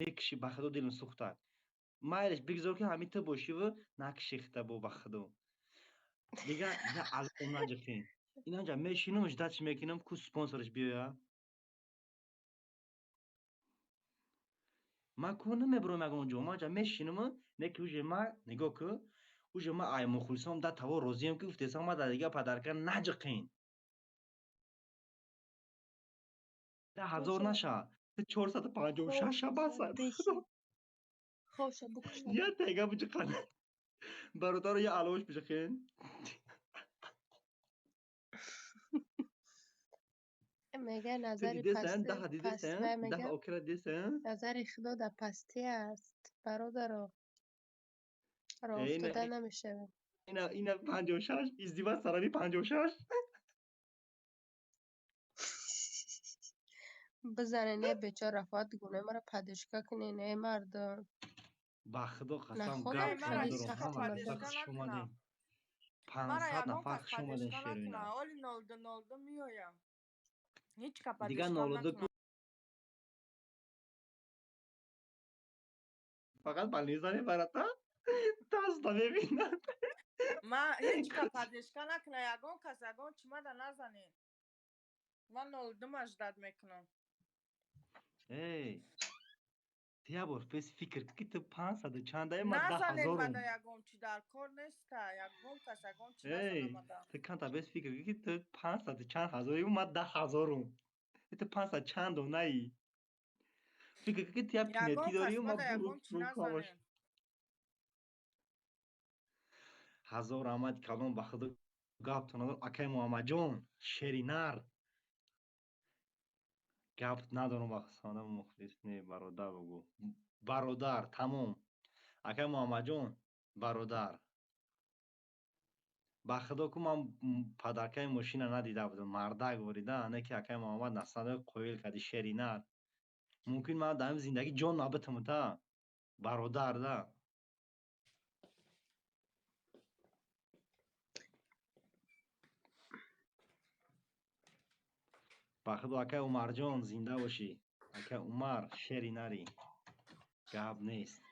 یک کشی بخدو دلم سوختن مایلش بگذار که همین تو باشی و نکشیخته بو بخدو دیگه اینا علم نجفین اینا جا میشینمش دست میکنم کو سپانسرش بیا ما کنه میبرم اگه اونجا ما جا میشینم نکی اوج ما نگاه که اوج ما ای مخلصم دا توا روزیم که افتیسم ما دا دیگه پدرکن نجقین 10,000 باشه نشه 456 خوشه بسد بشین خوشه بکشم یا تیگه بچه قنه برادر یه علوش بشه خین میگه تو نظر دیده سن ده دیده پست سن و ده میگه اوکرا دیده سن نظر خدا در پستی است برادر را اینا افتاده نمیشه اینا 56 ازدواج سرانی 56 بزنه نه بیچاره رفت گونه مرا پدشکا کنه نه مردم با خدا نه قسم خودم گپ ای مرا خیلی هیچ ندارم کس سخت همه مزه پدشکا خش نکنه اومدیم مرا 500 یگان نفر کس خش اومدین پدشکا نکنه شیروینا اولی نولده میایم هیچ که دیگه پدشکا نالوده نکنه فقط بلیزانی برات دست ببینن ما هیچ که پدشکا نکنه یگان کس یگان چما دا نزنه من نولده مجدد میکنم ای تیا بار پیس فکر که تو 500 چنده ما نزنین مدا 10,000 یگان چی در کار نیست یگان کس یگان چی نزنه ای مدا تو کانتا بیس فکر که تو 500 چند هزاری ما 10,000 تو 500 چند و نی فکر که تیا پینتی یگان داری کس و ما مدا برو یگان چی رو کامش نزنین 1000 آمد کلام با خدا گپ تو ندارم اکای محمد جان شرینر گپ ندارم با خسانه مخلص نه برادر بگو برادر تمام اکای محمد جان برادر با خدا که من پدرکای ماشین ندیده بودم مردک بریده نه که اکای محمد نستنده قویل کردی شرینر ممکن من در زندگی جان نبتم تا برادر ده با خدا اکای عمر جان زنده باشی اکای عمر شرینری گپ نیست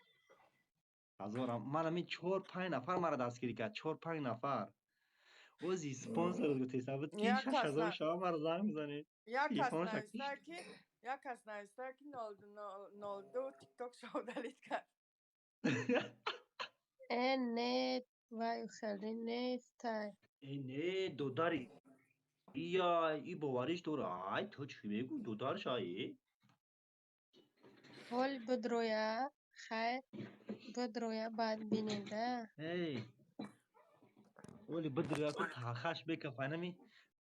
1000 من همین 4 5 نفر مرا دستگیری کرد 4 5 نفر اوزی سپانسر رو حساب تی یک کس 6000 نه شما مرا زنگ میزنی یک کس تلفن شکیش نایسته که یک کس نایسته که نولده تیک تاک شودلیت کرد این نه وای خیلی نیست اینه دوداری یا ای باوریش تو ای تو چی بگو دودار شایی حال بدرویا خیر بدرویا بعد بینیده ای ولی بدر کو تاخش بک فنمی